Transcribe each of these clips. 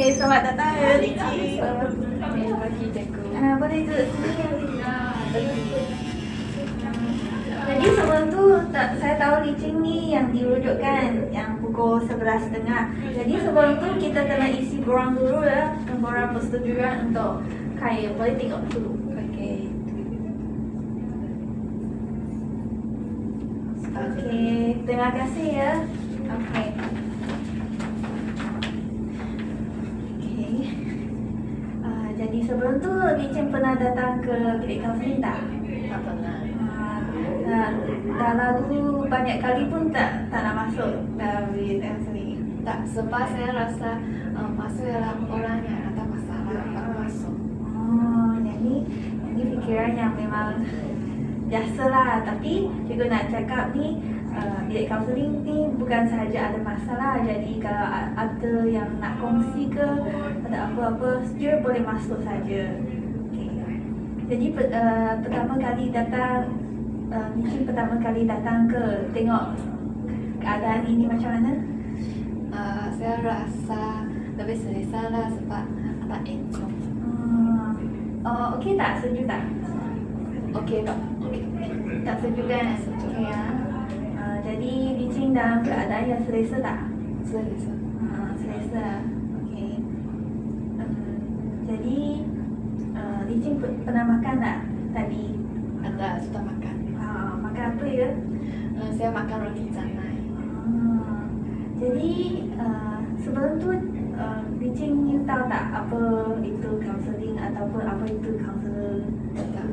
Okey, selamat datang ya Lici. Selamat pagi cikgu. Boleh duduk sini. Jadi sebelum tu saya tahu Licin ni yang dirujukkan yang pukul 11.30. Jadi sebelum tu kita kena isi borang dulu ya, borang persetujuan untuk kaya. Boleh tengok dulu. Okey. Okey, terima kasih ya. Okey. Okey. Jadi sebelum tu Licin pernah datang ke bilik kaunseling tak? Tak pernah. Dah lalu banyak kali pun tak nak masuk dalam bilik kaunseling. Tak, sebab saya rasa masuk dalam orang yang ada masalah baru masuk. Oh, jadi fikiran yang memang biasalah. Tapi cikgu nak cakap ni bilik kaunseling ni bukan sahaja ada masalah. Jadi kalau ada yang nak kongsi ke, ada apa-apa saja boleh masuk saja. Okay. Jadi pertama kali datang, mungkin pertama kali datang ke tengok keadaan ini macam mana? Saya rasa lebih selesa lah sebab ada income. Okey tak? Setuju tak? Okey tak? Okey. Tak setuju kan? Okey ya. Jadi Licin dalam keadaan yang selesa tak? Selesa. Selesa. Okey. Jadi Licin pernah makan tak tadi? Ada sudah makan. Makan apa ya? Saya makan roti canai. Jadi sebelum tu Licin you tahu tak apa itu counselling ataupun apa itu counselor? Tak tahu.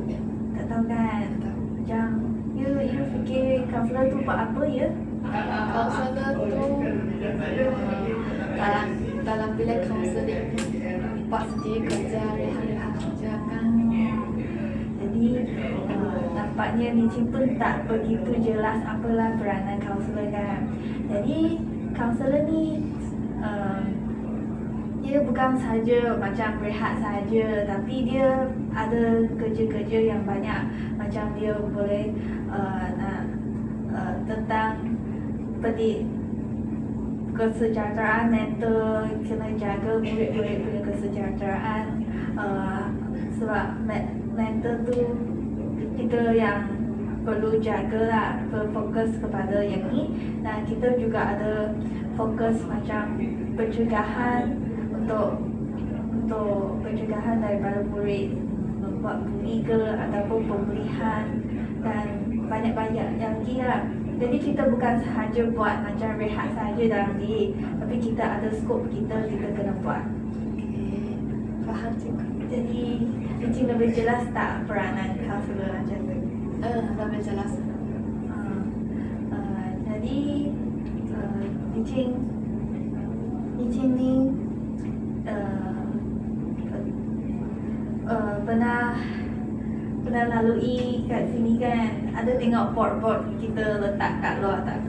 Tak tahu kan? Tak tahu. Macam you fikir counselor tu buat apa ya? Kaunselor tu dalam bilik kaunseling buat sendiri kerja, rehat-rehat kerja kan. Jadi nampaknya Licin pun tak begitu jelas apalah peranan kaunselor kan. Jadi kaunselor ni dia bukan saja macam rehat saja, tapi dia ada kerja-kerja yang banyak. Macam dia boleh tentang kesejahteraan mental, kena jaga murid-murid punya kesejahteraan. Sebab mental tu kita yang perlu jagalah, berfokus kepada yang ni. Dan kita juga ada fokus macam pencegahan untuk pencegahan daripada murid membuat bully ke ataupun pemulihan dan banyak-banyak yang lagi lah. Jadi kita bukan sahaja buat macam rehat saja dalam bilik, tapi kita ada skop kita kena buat. Okey. Faham cikgu. Jadi Licin lebih jelas tak peranan kaunselor macam tu? Lebih jelas. Jadi Licin ni pernah lalui kat sini kan, ada tengok board kita letak kat luar tak?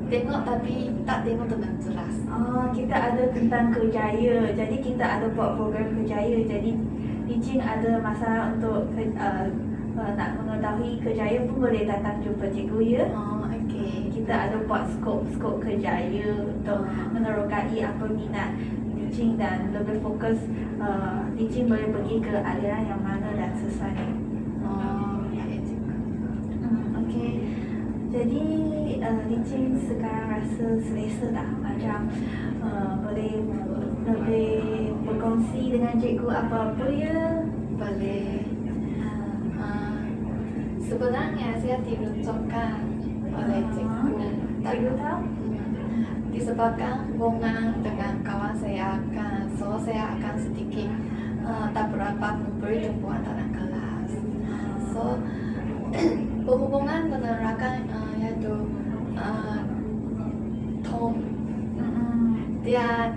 Tengok tapi tak tengok dengan jelas. Kita ada tentang kerjaya, jadi kita ada buat program kerjaya. Jadi Licin ada masalah untuk nak mengetahui kerjaya pun boleh datang jumpa cikgu ya. Okey. Kita ada buat skop kerjaya untuk menerokai apa minat Licin dan lebih fokus Licin boleh pergi ke aliran yang mana dan sesuai. Baik cikgu. Okey. Jadi Licin sekarang rasa selesa tak? Macam boleh lebih berkongsi dengan cikgu apa-apa ya? Boleh. Sebenarnya saya diruntukkan oleh cikgu. Cikgu tahu? Disebabkan hubungan dengan kawan saya akan sedikit tak berapa memberi jempuan dalam kelas. So berhubungan menerangkan yaitu Tom. Dia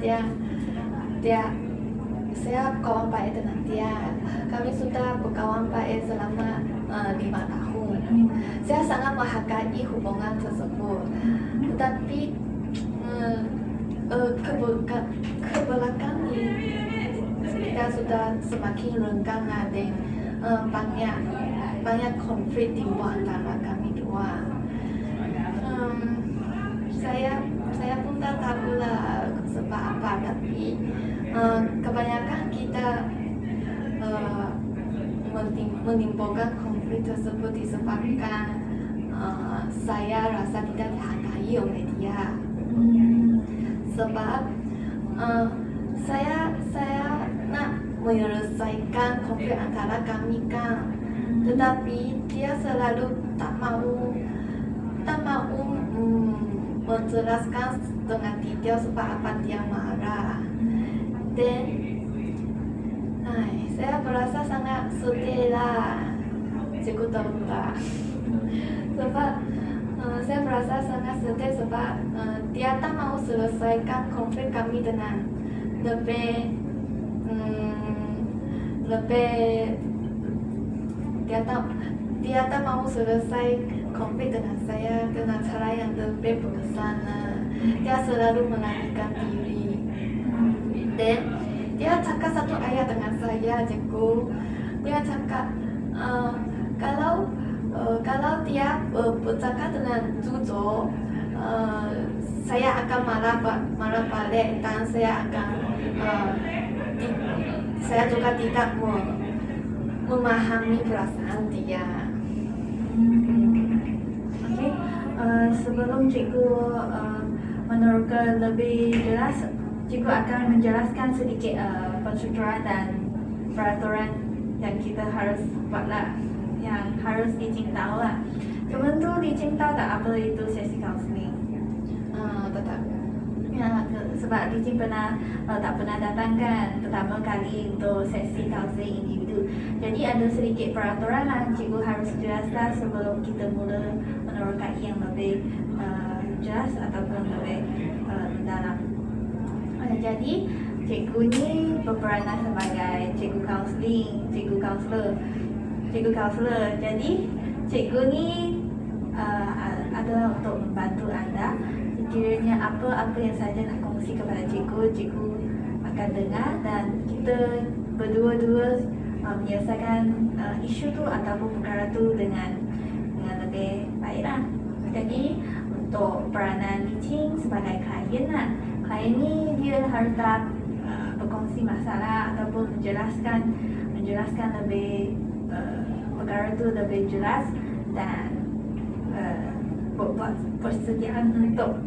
saya kawan baik dengan dia. Kami sudah berkawan baik selama 5 tahun. Saya sangat menghargai hubungan tersebut. Tetapi kebelakang ini kita sudah semakin renggang dan banyak konflik timbul antara kami dua. saya pun tak tahu lah sebab apa, tapi kebanyakan kita menimbulkan konflik tersebut disebabkan saya rasa tidak dihargai oleh dia. Sebab saya nak menyelesaikan konflik antara kami kan, tetapi dia selalu tak mau menjelaskan dengan detail sebab apa dia marah. Dan saya merasa sangat sedih lah. Cikgu tahu tak? Sebab saya merasa sangat sedih sebab dia tak mau selesaikan konflik kami dengan lebih dia tak mau selesai konflik dengan saya dengan cara yang lebih berkesan. Dia selalu melarikan diri. Dan dia cakap satu ayat dengan saya, cikgu. Dia cakap kalau dia bercakap dengan jujur, saya akan marah balik dan saya juga tidak memahami perasaan dia. Okey, sebelum cikgu menerangkan lebih jelas, cikgu akan menjelaskan sedikit peraturan dan peraturan yang kita harus buatlah, yang harus Li-Jing tahu lah. Teman tu Li-Jing tahu tak apa itu sesi counselling? Tetap. Ya, sebab Li-Jing tak pernah datangkan pertama kali untuk sesi counselling individu. Jadi ada sedikit peraturan lah cikgu harus jelaskan sebelum kita mula menerangkan yang lebih jelas ataupun lebih mendalam. Jadi cikgu ni berperanan sebagai cikgu counselling, cikgu kaunselor. Jadi cikgu ni adalah untuk membantu anda. Sekiranya apa yang saja nak kongsi kepada cikgu akan dengar dan kita berdua-dua menyelesaikan isu tu ataupun perkara tu dengan lebih baiklah. Jadi untuk peranan Li-Jing sebagai klien lah, klien ni dia harus tak berkongsi masalah ataupun menjelaskan lebih perkara tu lebih jelas dan buat persediaan untuk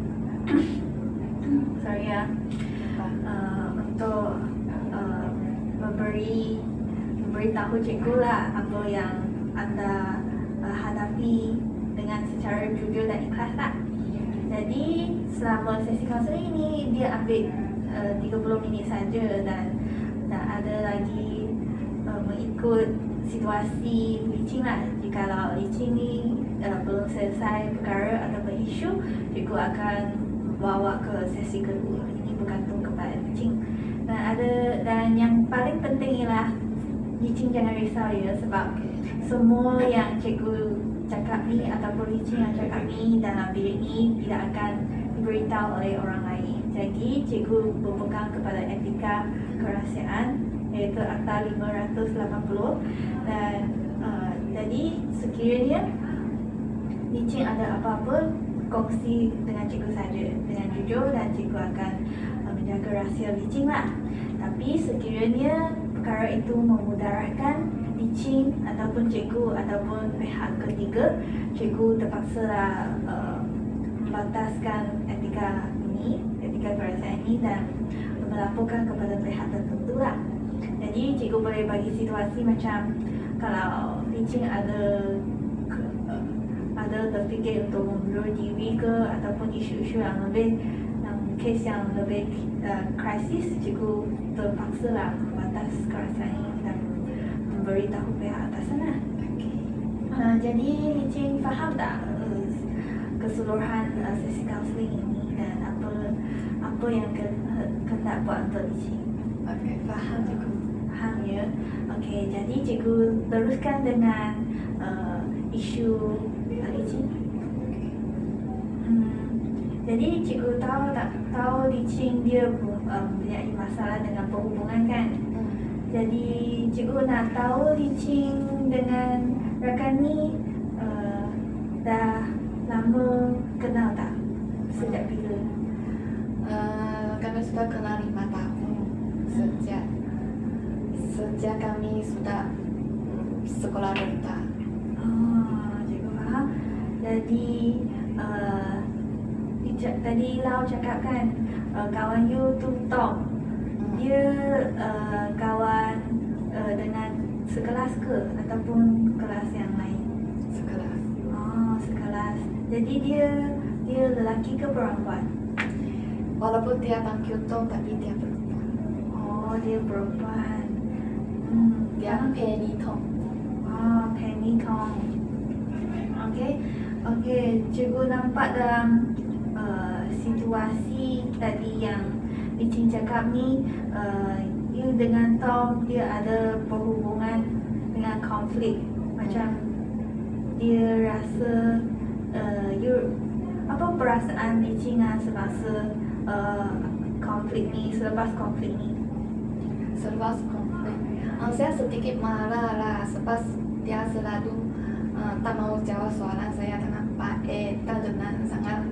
untuk memberitahu cikgu lah apa yang anda hadapi dengan secara jujur dan ikhlas lah. Jadi selama sesi kaunseling ini dia ambil 30 minit saja dan ada lagi mengikut situasi Li-Jing lah. Jikalau Li-Jing ni belum selesai perkara ataupun isu, cikgu akan bawa ke sesi kedua. Ini bergantung kepada Li-Jing. Dan yang paling penting ialah Li-Jing jangan risau ya, sebab semua yang cikgu cakap ni ataupun Li-Jing yang cakap ni dalam bilik ni tidak akan diberitahu oleh orang lain. Jadi cikgu berpegang kepada etika kerahsiaan, iaitu Akta 580, dan jadi sekiranya Li-Jing ada apa-apa, kongsi dengan cikgu saja dengan jujur dan cikgu akan menjaga rahsia Li-Jing lah. Tapi sekiranya perkara itu memudaratkan Li-Jing ataupun cikgu ataupun pihak ketiga, cikgu terpaksa membataskan etika kerahsiaan ini dan melaporkan kepada pihak tertentu lah. Jadi cikgu boleh bagi situasi macam kalau Li-Jing ada terfikir untuk membunuh diri ke ataupun isu-isu yang lebih kes yang lebih krisis, cikgu terpaksa lah membatas kerahsiaan ini dan memberitahu pihak atasan lah. Jadi Li-Jing faham tak keseluruhan sesi kaunseling ini dan apa yang hendak buat untuk Li-Jing? Okey, faham cikgu. Faham ya? Okey, jadi cikgu teruskan dengan isu Li-Jing. Jadi cikgu tahu Li-Jing dia mempunyai masalah dengan perhubungan kan? Jadi cikgu nak tahu Li-Jing dengan rakan ni dah lama kenal tak? Sejak sekolah rendah. Oh, cikgu faham. Jadi tadi Lau cakap kan kawan you tu Tom, dia kawan dengan sekelas ke ataupun kelas yang lain? Sekelas. Oh, sekelas. Jadi dia lelaki ke perempuan? Walaupun dia panggil Tom tapi dia perempuan. Oh, dia perempuan. Dia Penny Tom. Oh, Penny Tong. Okey, cikgu nampak dalam situasi tadi yang Licin cakap ni, you dengan Tom dia ada perhubungan dengan konflik. Macam dia rasa you, apa perasaan Licin semasa konflik ni, selepas konflik ni? Selepas konflik, saya sedikit marah lah sebab dia selalu tak mau jawab soalan saya dengan baik dan dengan sangat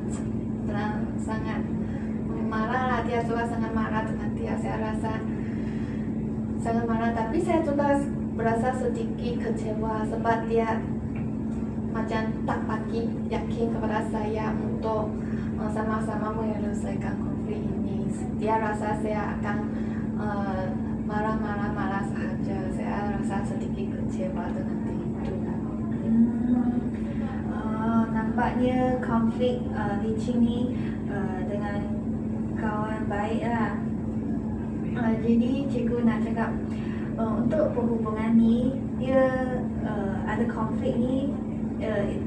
marah lah. Dia juga sangat marah dengan dia. Saya rasa sangat marah, tapi saya juga berasa sedikit kecewa sebab dia macam tak bagi yakin kepada saya untuk sama-sama menyelesaikan konflik ini. Dia rasa saya akan marah sahaja. Saya rasa sedikit kecewa dengan itu. Nampaknya konflik Licin ni dengan kawan baik lah. Jadi cikgu nak cakap untuk perhubungan ni, dia ada konflik ni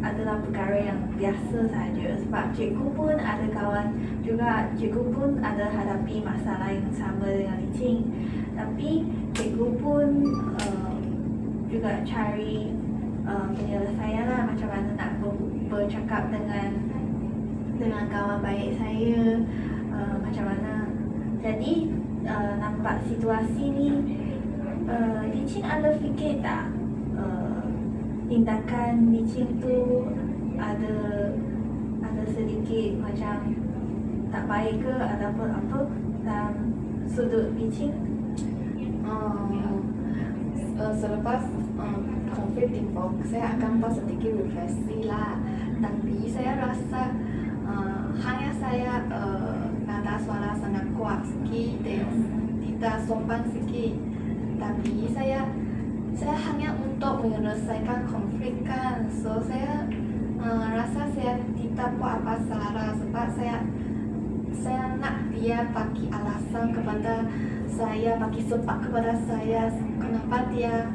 adalah perkara yang biasa saja. Sebab cikgu pun ada kawan juga, cikgu pun ada hadapi masalah yang sama dengan Licin. Tapi cikgu pun juga cari penyelesaian lah, macam mana nak bercakap dengan kawan baik saya, macam mana. Jadi nampak situasi ni, Licin ada fikir tak tindakan Licin tu ada sedikit macam tak baik ke ataupun apa dalam sudut Licin? Selepas konflik timbul, saya akan buat sedikit refleksi lah. Tapi saya rasa hanya saya nada suara sangat kuat sikit dan tidak sopan sikit. Tapi saya hanya untuk menyelesaikan konflik kan. So saya rasa saya tidak buat apa salah sebab saya nak dia bagi alasan kepada saya, bagi sebab kepada saya kenapa dia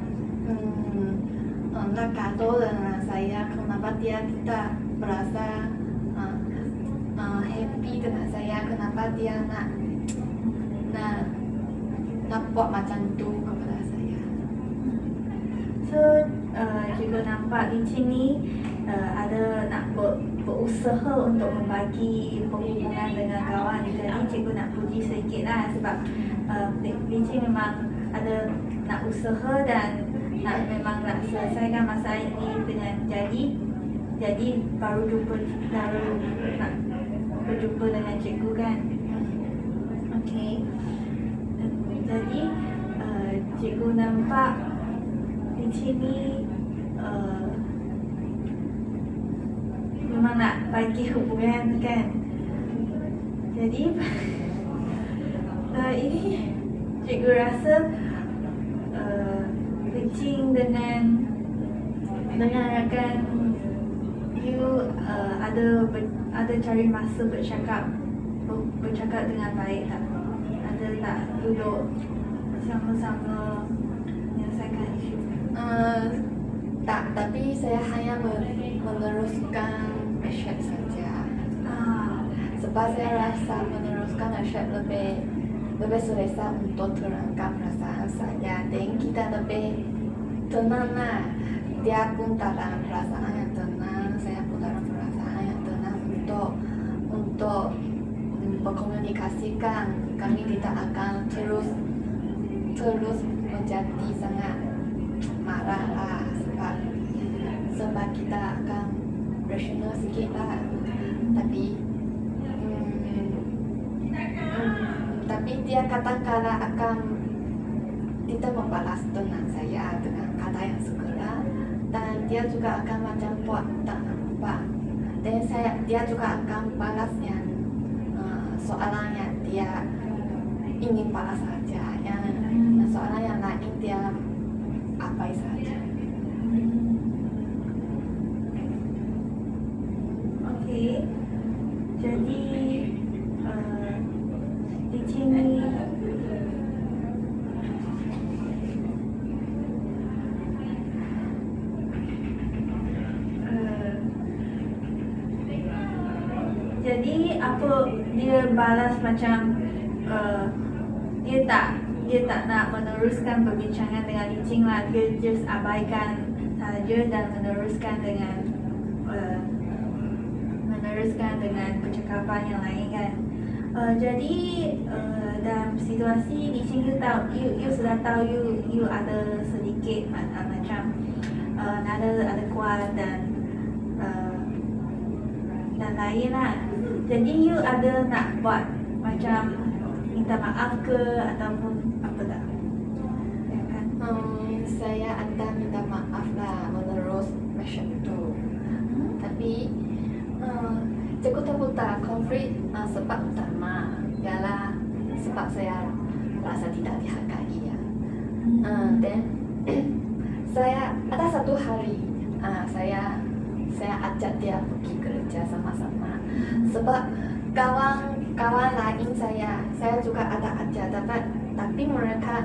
nak gaduh dengan saya, kenapa dia tidak merasa happy dengan saya, kenapa dia nak buat macam tu kepada saya. So juga nampak Licin ni ada nak berusaha untuk membagi perhubungan dengan kawan. Jadi cikgu nak puji sedikit lah sebab Licin memang ada nak usaha dan memang nak selesaikan masalah ini dengan jadi baru nak berjumpa dengan cikgu kan. Okey. Jadi cikgu nampak Licin ni memang nak bagi hubungan kan. Jadi ini cikgu rasa Licin dengan rakan you ada cari masa bercakap dengan baik tak? Ada tak duduk sama-sama menyelesaikan isu? Tak, tapi saya hanya meneruskan asyik saja. Sebab saya rasa meneruskan asyik lebih selesa untuk terangkan perasaan saya dan kita lebih tenang lah. Dia pun dalam perasaan yang tenang, saya pun dalam perasaan yang tenang untuk berkomunikasikan. Kami tidak akan terus menjadi sangat marah lah sebab kita akan rasional sikit lah. Tapi dia katakanlah akan tidak membalas dengan saya dengan kata yang segera. dan dia juga akan macam buat tak nampak. Dan dia juga akan balas yang soalan yang dia ingin balas saja, yang soalan yang lain dia abai saja. Okey. Jadi di sini jadi apa dia balas macam dia tak nak meneruskan perbincangan dengan Li-Ching lah, dia just abaikan saja dan meneruskan dengan percakapan yang lain kan. Jadi dalam situasi Li-Ching you sudah tahu you ada sedikit macam ada kuat dan lain lah. Jadi you ada nak buat macam minta maaf ke ataupun apa tak? Ya kan? Saya ada minta maaf lah menerus macam tu. Tapi cukup tak konflik sebab utama ialah sebab saya rasa tidak dihargai ya. Dan saya ada satu hari saya ajak dia pergi kerja sama-sama. Sebab kawan lain saya juga ada ajak, tapi mereka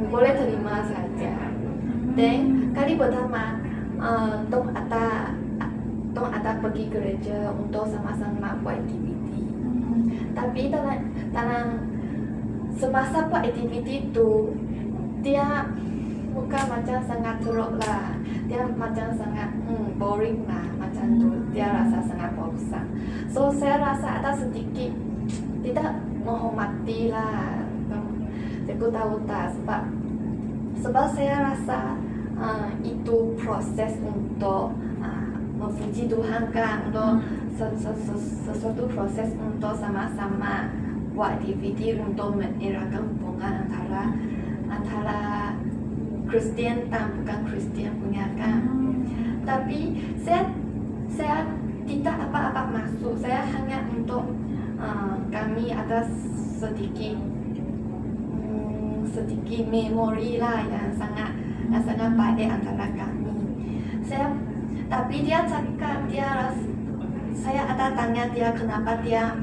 boleh terima saja. Dan kali pertama dong ada pergi kerja untuk sama-sama buat aktiviti. Tapi dalam semasa buat aktiviti itu dia bukan macam sangat teruk lah, dia macam sangat boring lah macam tu, dia rasa sangat bosan. So saya rasa ada sedikit tidak menghormati lah, saya tahu tak, sebab saya rasa itu proses untuk memuji Tuhan kan, untuk sesuatu proses untuk sama-sama buat aktiviti untuk mengeratkan hubungan antara Kristian dan bukan Kristian punya kan. Tapi saya tidak apa-apa masuk, saya hanya untuk kami ada sedikit memori lah yang sangat baik antara kami. Tapi dia cakap saya ada tanya dia kenapa dia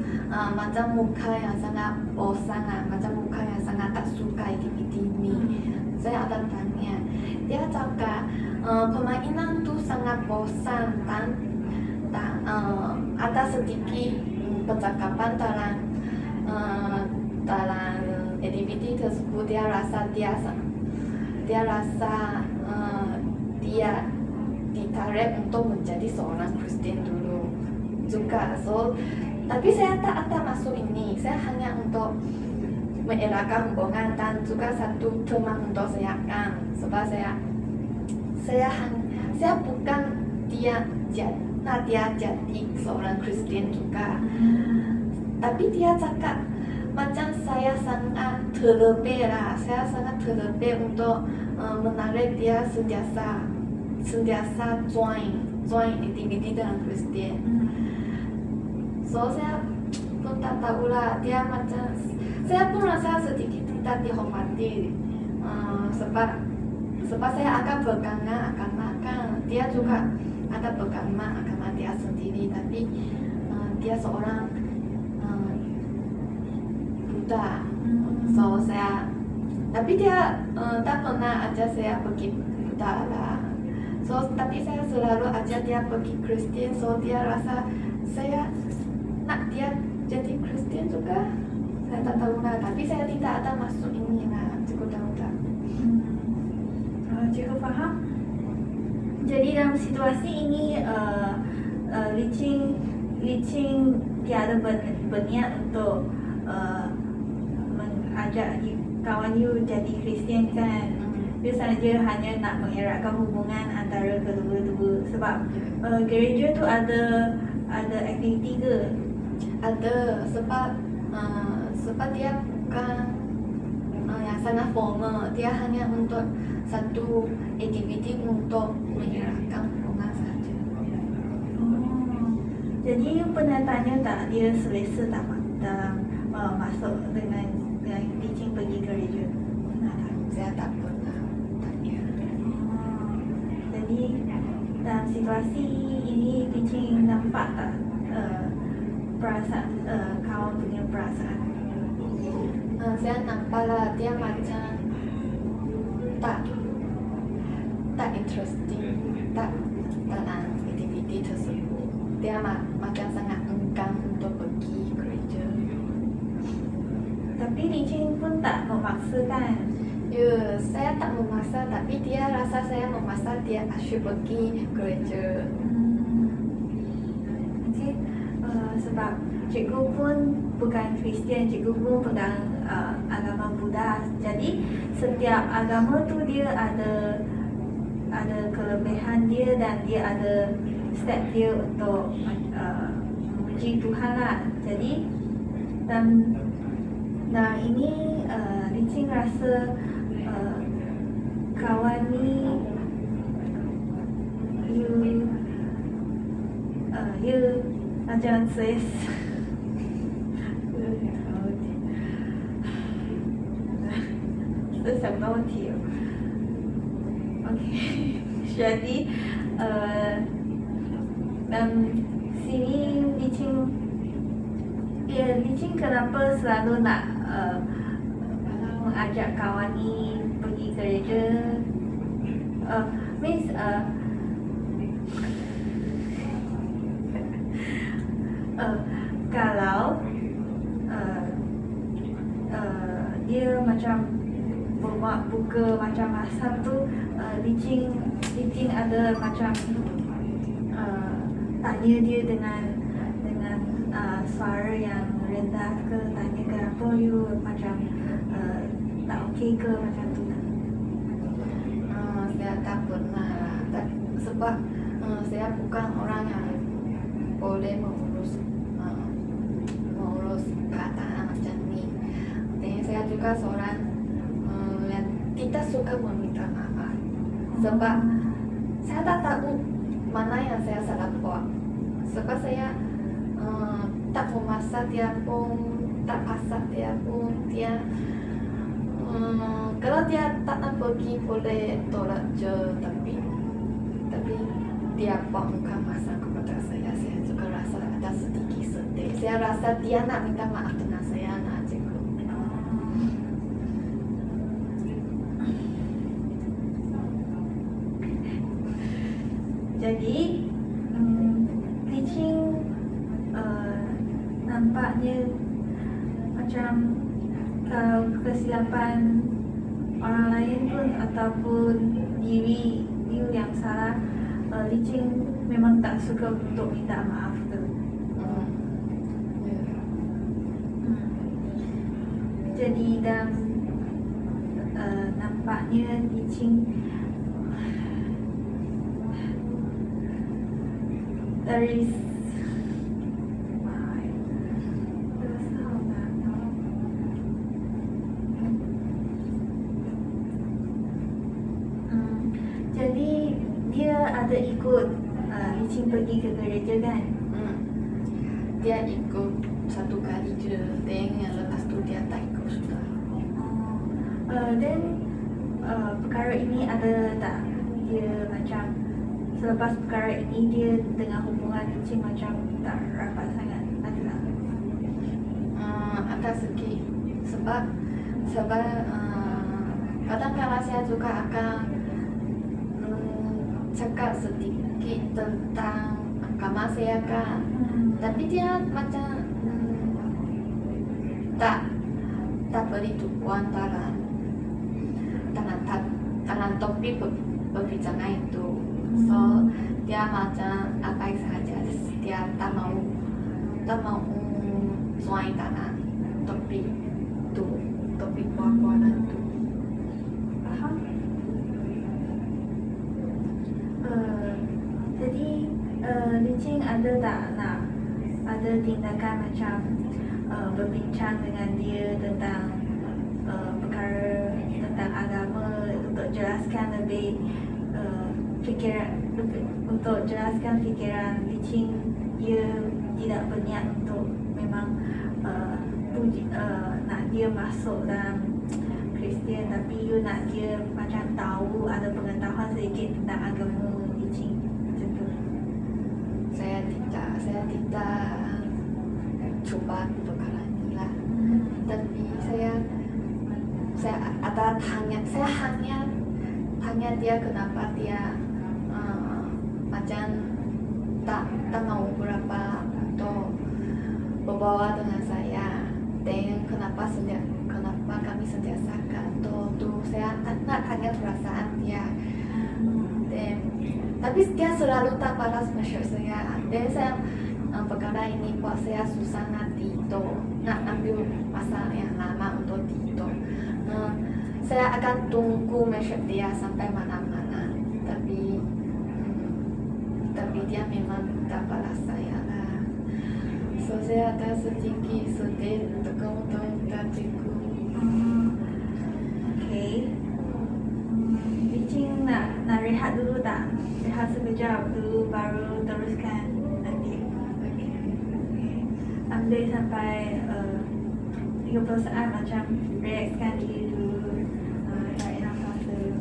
macam muka yang sangat bosan macam muka yang sangat tak suka aktiviti ini. Saya ada tanya, dia cakap permainan tu sangat bosan dan ada sedikit percakapan dalam aktiviti tersebut. Dia rasa dia ditarik untuk menjadi seorang Kristen dulu juga. So, tapi saya tak ada masuk ini. Saya hanya untuk mengeratkan hubungan dan juga satu teman untuk saya kan. Sebab saya bukan dia jadi seorang Kristen juga. Tapi dia cakap macam saya sangat terlebih lah. Saya sangat terlebih untuk menarik dia sentiasa join aktiviti dalam Kristen. So saya pun tak tahu lah, dia macam saya pun rasa sedikit tidak dihormati. Sebab saya akan beragama kan, dia juga ada beragama dia sendiri, tapi dia seorang Buddha. So tapi dia tak pernah ajak saya pergi Buddha lah. So tapi saya selalu ajak dia pergi Kristen. So dia rasa saya nak dia jadi Kristen juga. Saya tak tahu lah, tapi saya tidak ada masuk ini lah, cukup tahu tak. Cukup faham. Jadi dalam situasi ini Li-Ching tiada berniat untuk mengajak kawan you jadi Kristian kan. Dia saja hanya nak mengeratkan hubungan antara kedua-dua. Sebab gereja tu ada aktiviti ke? Ada, sebab dia bukan yang sangat formal. Dia hanya untuk satu aktiviti untuk menghilangkan hubungan saja. Jadi you pernah tanya tak dia selesa tak dalam masuk dengan teaching pergi gereja? Pernah tak? Saya tak pernah tanya. Jadi dalam situasi ini teaching nampak tak perasaan kawan punya perasaan? Saya nampaklah dia macam tak interesting, tak dalam aktiviti tersebut. Dia macam sangat enggan untuk pergi gereja. Tapi teaching pun tak memaksa kan? Ya, saya tak memaksa, tapi dia rasa saya memaksa dia asyik pergi gereja. Okay. Sebab cikgu pun bukan Kristian, cikgu pun pegang agama Buddha. Jadi setiap agama tu dia ada kelebihan dia dan dia ada step dia untuk memuji Tuhan lah. Jadi dan ini Licin rasa kawan ni you macam saya这什么问题？OK， jadi dan sini Licin kenapa selalu nak mengajak kawan ni pergi gereja? Means kalau dia macam buka macam asap tu, Licin ada macam tanya dia dengan suara yang rendah ke, tanya kenapa you macam tak okey ke macam tu tak? Saya tak pernah lah. Sebab saya bukan orang yang boleh mengurus keadaan macam ni. Dan saya juga seorang yang tidak suka meminta maaf. Sebab saya tak tahu mana yang saya salah buat. Sebab saya tak memaksa dia pun, tak paksa dia pun. Dia kalau dia tak nak pergi boleh tolak je, tapi dia bukan maksa kepada saya. Saya juga rasa ada sedikit sedih. Saya rasa dia nak minta maaf dengan saya nak cikgu. Jadi Licin nampaknya macam kalau kesilapan orang lain pun ataupun diri you yang salah, Licin memang tak suka untuk minta maaf tu. Jadi dan nampaknya Licin there is jadi dia ada ikut Licin pergi ke gereja kan? Dia ikut satu kali je, dan yang lepas tu dia tak ikut sudah. Dan perkara ini ada tak dia macam selepas perkara ini dia dengan hubungan Licin macam tak rapat sangat, ada tak? Ada sikit. Sebab kadang-kadang saya juga akan cakap sedikit tentang agama saya kan. Tapi dia macam tak beri tumpuan dalam topik perbincangan itu. So dia macam abai saja. Dia tak mau join dalam topik itu, topik puan-puanan itu. Faham? Jadi Licin ada tak nak ada tindakan macam berbincang dengan dia tentang perkara tentang agama untuk jelaskan lebih untuk jelaskan fikiran Licin. Dia tidak berniat untuk memang nak dia masuk dalam Kristian, tapi you nak dia macam tahu ada pengetahuan sedikit tentang agama Licin macam tu. Saya tidak coba perkara ini lah. Tapi saya hanya tanya dia kenapa dia macam tak mau berapa untuk berbawa dengan saya, dan kenapa kami sentiasa tuh saya nak tanya perasaan dia. Dan tapi dia selalu tak balas mesej saya, dan saya perkara ini buat saya susah nak ambil masa yang lama untuk tidur. Saya akan tunggu mesej dia sampai mana-mana, tapi dia memang tak balas saya lah. So saya ada sedikit sedih untuk tadiku. Okay. Licin nak rehat dulu tak? Rehat sekejap dulu baru teruskan nanti. Okay. Ambil sampai 30 saat macam relaxkan diri dulu. Tarik nafas dulu.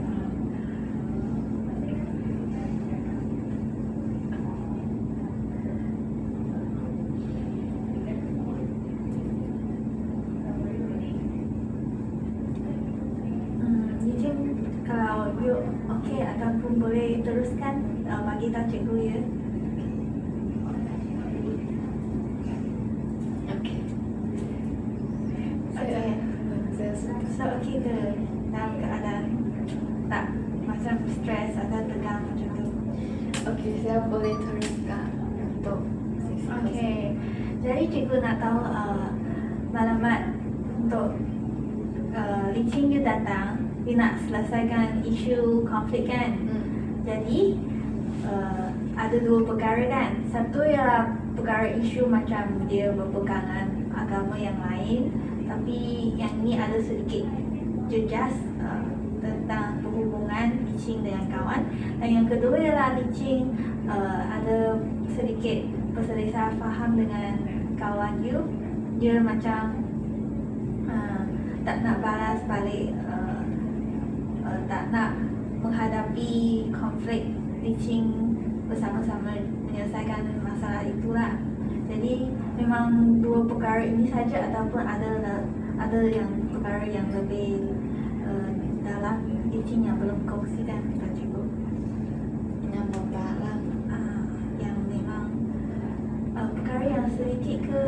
Licin, kalau you okey ataupun boleh teruskan, bagi tahu cikgu ya. Okay. Saya So okey ke dalam keadaan tak macam stres atau tegang macam tu? okay, saya boleh teruskan untuk sesi Okey. Jadi cikgu nak tahu maklumat untuk Licin you datang, dia nak selesaikan isu konflik kan? Jadi ada dua perkara kan. Satu ialah perkara isu macam dia berpegangan agama yang lain, tapi yang ni ada sedikit jejas tentang perhubungan Licin dengan kawan. Dan yang kedua ialah Licin ada sedikit perselisihan faham dengan kawan you. Dia macam tak nak balas balik, tak nak menghadapi konflik Licin bersama-sama menyelesaikan masalah itulah. Jadi memang dua perkara ini saja ataupun ada yang perkara yang lebih dalam Licin yang belum kongsikan kepada cikgu. yang mendalam. Yang memang perkara yang sedikit ke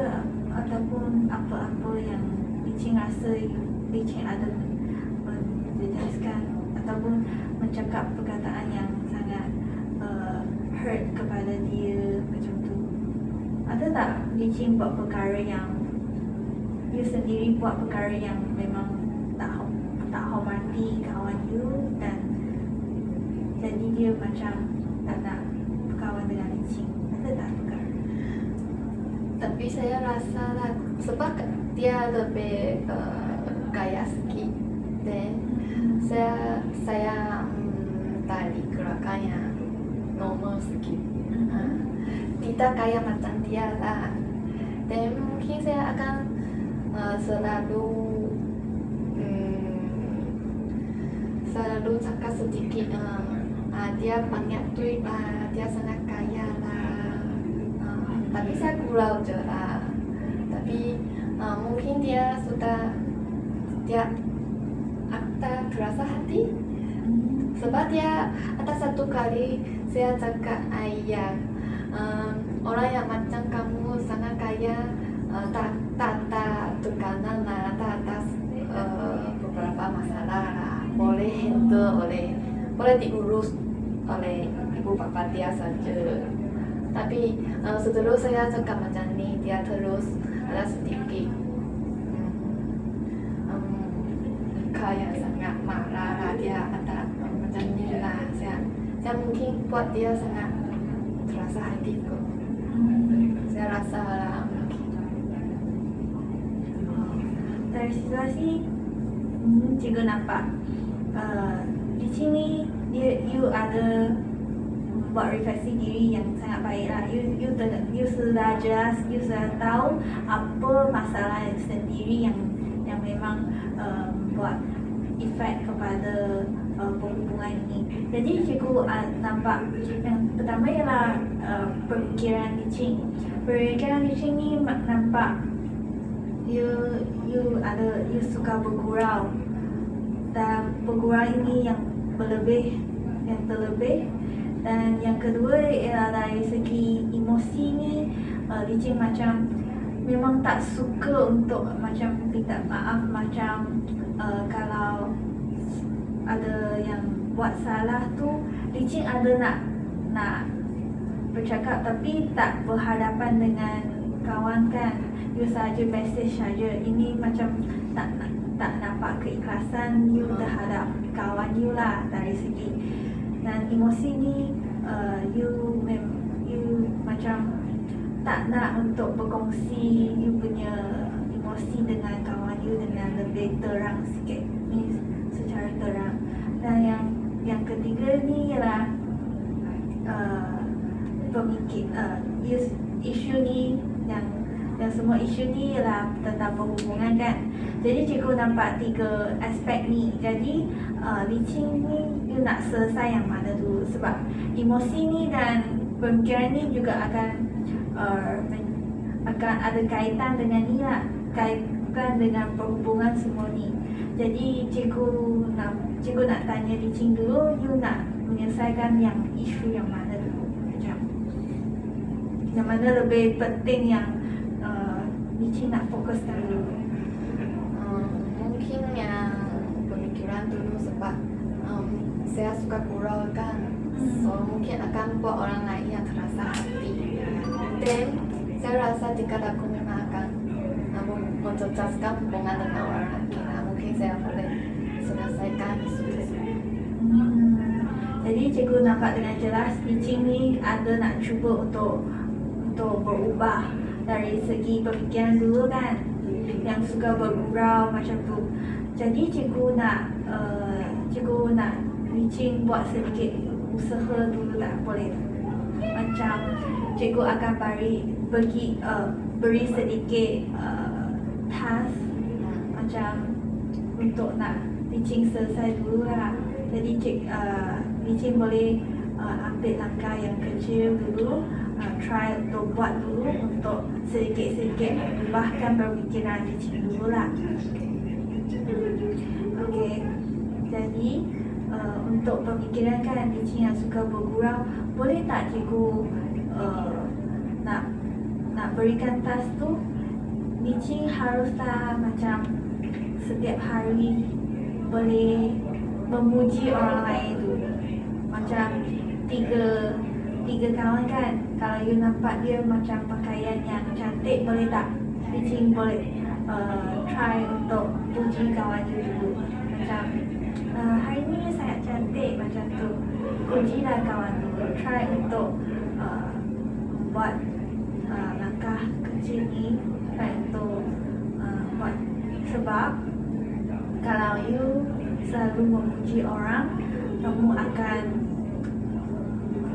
ataupun apa-apa yang Licin rasa Licin ada menjelaskan ataupun mencakap perkataan yang sangat hurt kepada dia macam tu. Ada tak Licin buat perkara yang you sendiri buat perkara yang memang tak hormati kawan you dan jadi dia macam tak nak berkawan dengan Licin? Ada tak perkara? Tapi saya rasa lah sebab dia lebih kaya sikit, dan saya tadi gerakan yang normal sikit. Tidak kaya macam dia lah. Dan mungkin saya akan selalu cakap sedikit dia banyak duit lah, dia sangat kaya lah. Tapi saya gurau je lah. Tapi mungkin dia ada terasa hati. Sebab dia ada satu kali saya cakap ayah, orang yang macam kamu sangat kaya, tak tekanan lah, tak beberapa masalah lah, boleh handle boleh diurus oleh ibu bapa dia saja. Tapi setelah saya cakap macam ni, dia terus ada sedikit yang sangat marah lah, dia ada macam ni lah. Saya mungkin buat dia sangat terasa hati tu. Saya rasa lah mungkin. Dari situasi cikgu nampak di sini you ada buat refleksi diri yang sangat baik lah. You sudah jelas, you sudah tahu apa masalah sendiri yang memang buat efek kepada perhubungan ini. Jadi cikgu nampak yang pertama ialah pemikiran Li-Ching. Pemikiran Li-Ching ni nampak you suka bergurau, dan bergurau ini yang terlebih. Dan yang kedua ialah dari segi emosi ni, Li-Ching macam memang tak suka untuk macam minta maaf, macam kalau ada yang buat salah tu, Li-Ching ada nak bercakap tapi tak berhadapan dengan kawan kan. You saja message saja. Ini macam tak nampak keikhlasan you terhadap kawan you lah dari segi. Dan emosi ni you macam tak nak untuk berkongsi you punya emosi dengan kawan you dengan lebih terang sikit ni, secara terang. Dan yang ketiga ni ialah isu ni yang semua isu ni ialah tentang perhubungan kan. Jadi cikgu nampak 3 aspek ni. Jadi Li-Ching ni you nak selesai yang mana dulu, sebab emosi ni dan pemikiran ni juga akan ada kaitan dengan ni lah, kaitan dengan perhubungan semua ni. Jadi cikgu nak tanya Li-Ching dulu, you nak menyelesaikan yang isu yang mana dulu, macam yang mana lebih penting yang Li-Ching nak fokuskan dulu. Mungkin yang pemikiran dulu, sebab saya suka gurau kan, so mungkin akan buat orang lain yang terasa hati. Dan saya rasa jika aku memang akan mencocokkan hubungan dengan orang lain, mungkin saya boleh selesaikan isu tersebut. Jadi cikgu nampak dengan jelas Li-Ching ni ada nak cuba untuk berubah dari segi pemikiran dulu kan, yang suka bergurau macam tu. Jadi cikgu nak Li-Ching buat sedikit usaha dulu tak? Boleh tak? Macam cikgu akan beri sedikit task macam untuk nak Li-Ching selesai dulu lah. Jadi Li-Ching boleh ambil langkah yang kecil dulu, try untuk buat dulu untuk sedikit-sedikit mengubahkan pemikiran Li-Ching dulu lah. Okay. Jadi untuk pemikiran kan Li-Ching yang suka bergurau, boleh tak cikgu nak berikan task tu, Li-Ching haruslah macam setiap hari boleh memuji orang lain dulu. Macam tiga kawan kan, kalau you nampak dia macam pakaian yang cantik, boleh tak Li-Ching boleh try untuk puji kawan you dulu. Macam hari ni sangat cantik, macam tu. Pujilah kawan dulu, try untuk buat langkah kecil ni, try untuk buat. Sebab kalau you selalu memuji orang, kamu akan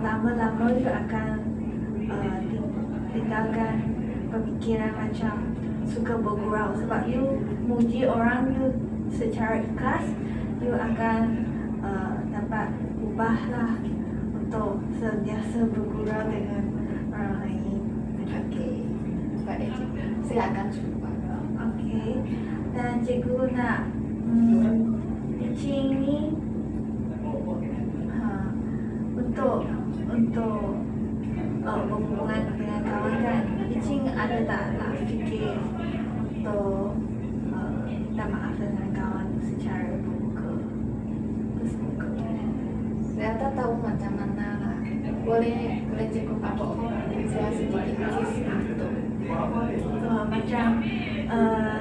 lama-lama you akan tinggalkan pemikiran macam suka bergurau. Sebab you muji orang you secara ikhlas, you akan dapat ubahlah untuk sentiasa bergurau dengan orang lain. Okay, baik cikgu, saya akan cuba. Okay. Dan cikgu nak Li-Ching ni untuk berhubungan dengan kawan kan, Li-Ching ada tak fikir untuk minta maaf dengan kawan secara terbuka? Saya tak tahu macam mana lah. Boleh cikgu kasih saya sedikit tips untuk macam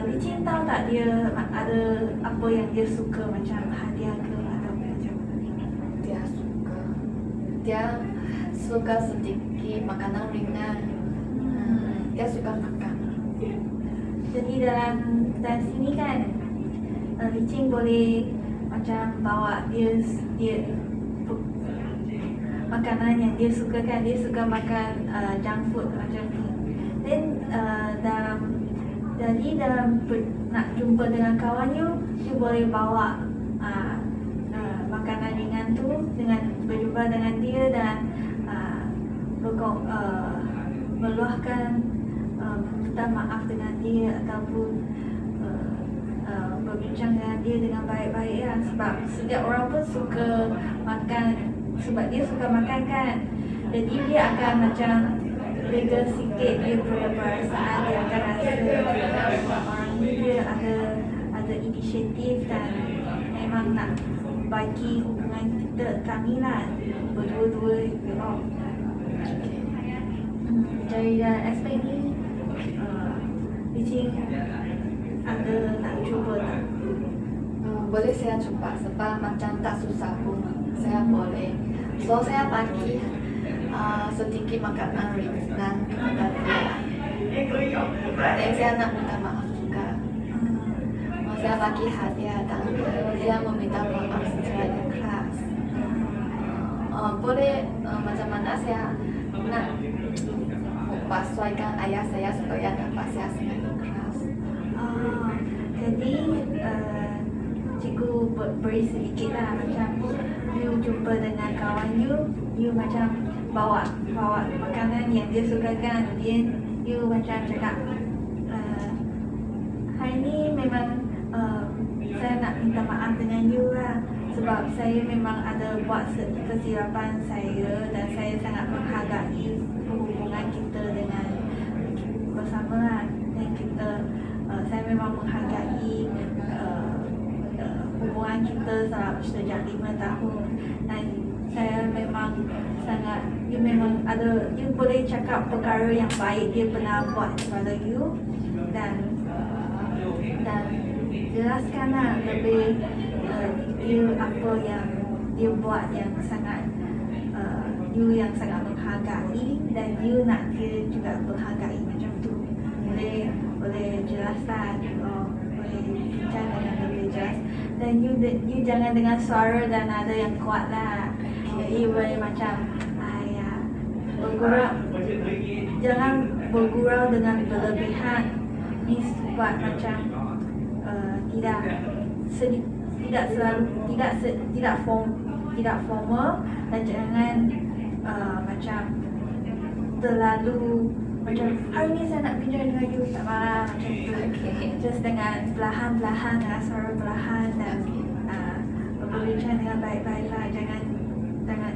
Li-Ching tahu tak dia ada apa yang dia suka, macam hadiah ke atau macam dia suka sedikit makanan ringan. Dia suka makan. Jadi dalam sini kan Li-Ching boleh macam bawa dia makanan yang dia suka kan, dia suka makan junk food macam ni. Then dalam nak jumpa dengan kawan you boleh bawa makanan ringan tu dengan berjumpa dengan dia dan meluahkan minta maaf dengan dia ataupun berbincang dengan dia dengan baik-baik lah. Sebab setiap orang pun suka makan, sebab dia suka makan kan, jadi dia akan macam lega sikit dia punya perasaan, dia akan rasa orang ni dia ada inisiatif dan memang nak bagi hubungan kami lah berdua-dua, you know. Dari aspek ni Licin ada nak cuba tak? Boleh saya cuba sebab macam tak susah pun saya boleh. So saya bagi sedikit makanan ringan kepada dia. Dan saya nak minta maaf juga. Saya bagi hadiah dan saya meminta maaf secara ikhlas. Boleh macam mana saya nak mempersuaikan ayah saya supaya dapat saya secara ikhlas. Jadi cikgu beri sedikit lah, macam you jumpa dengan kawan you macam bawa makanan yang dia sukakan, you macam cakap hari ni memang saya nak minta maaf dengan you lah, sebab saya memang ada buat kesilapan saya dan saya sangat menghargai hubungan kita dengan bersama lah, dan saya memang menghargai hubungan kita sejak 5 tahun, dan saya memang sangat, you memang ada, you boleh cakap perkara yang baik dia pernah buat kepada you dan jelaskanlah lebih dia apa yang dia buat yang sangat you yang sangat menghargai dan you nak dia juga menghargai macam tu. Boleh jelaslah, boleh bincang dengan lebih jelas, dan you jangan dengan suara dan nada yang kuat lah. Jadi boleh macam bergurau, jangan bergurau dengan berlebihan. Ni buat macam tidak formal, dan jangan macam terlalu macam hari ni saya nak bincang dengan you, tak marah macam tu. Just dengan perlahan-perlahan, dengan suara perlahan dan berbincang dengan baik-baik lah. Jangan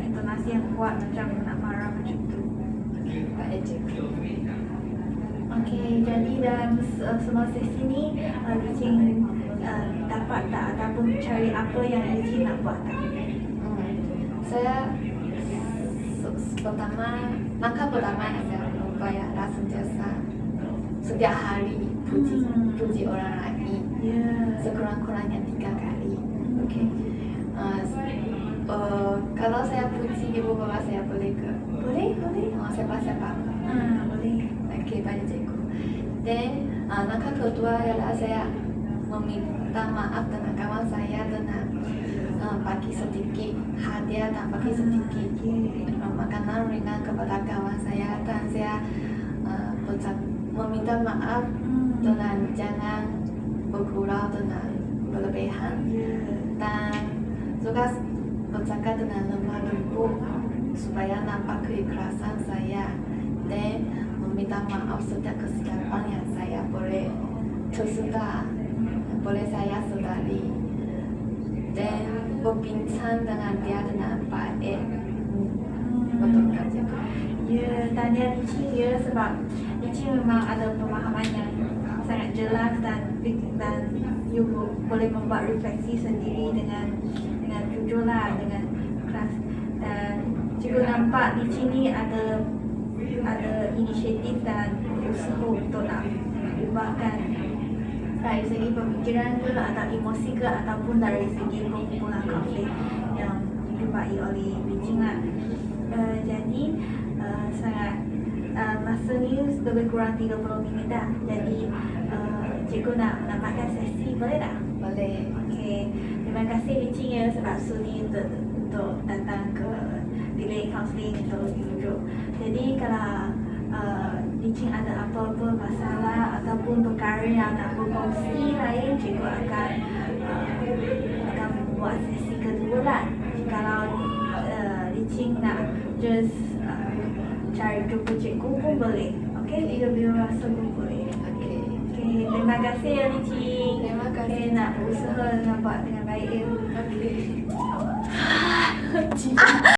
intonasi yang kuat macam nak marah macam tu. Baik cikgu. Okay, jadi dalam semua sesi ni Licin dapat tak ataupun cari apa yang Licin nak buat tak? Saya langkah pertama yang saya lupa ialah sentiasa setiap hari puji orang lain, sekurang-kurangnya 3 kali. Okay. Kalau saya puji ibu bapa saya boleh ke? Boleh. Siapa? Boleh. Okay, baik cikgu. Dan langkah kedua ialah saya meminta maaf dengan kawan saya dengan bagi sedikit hadiah dan bagi sedikit makanan ringan kepada kawan saya, dan saya meminta maaf dengan jangan bergurau dengan berlebihan, dan juga bercakap dengan lemah lembut supaya nampak keikhlasan saya, dan meminta maaf setiap kesilapan yang saya boleh saya sedari, dan berbincang dengan dia dengan baik. Betul kan cikgu? Ya, tahniah Licin ya, sebab Licin memang ada pemahaman yang sangat jelas dan you boleh membuat refleksi sendiri dengan jujur lah, dengan kelas. Dan cikgu nampak Licin ni ada inisiatif dan usaha untuk nak ubahkan dari segi pemikiran ke atau emosi ke ataupun dari segi pengumpulan konflik yang dijumpai oleh Licin lah. Jadi sangat masa ni lebih kurang 30 minit dah. Jadi cikgu nak menambahkan sesi, boleh tak? Boleh. Okey, terima terima kasih Licin ya sebab sudi untuk datang ke delay counselling untuk dirujuk. Jadi kalau Licin ada apa-apa masalah ataupun perkara yang nak berkongsi lain, cikgu akan buat sesi kedua lah. Kalau Licin nak just cari jumpa cikgu pun boleh. Okay, bila rasa pun boleh. Okay. Okay, terima kasih ya Licin. Terima kasih. Okay, nak usaha nak buat dengan baik ya. Okay.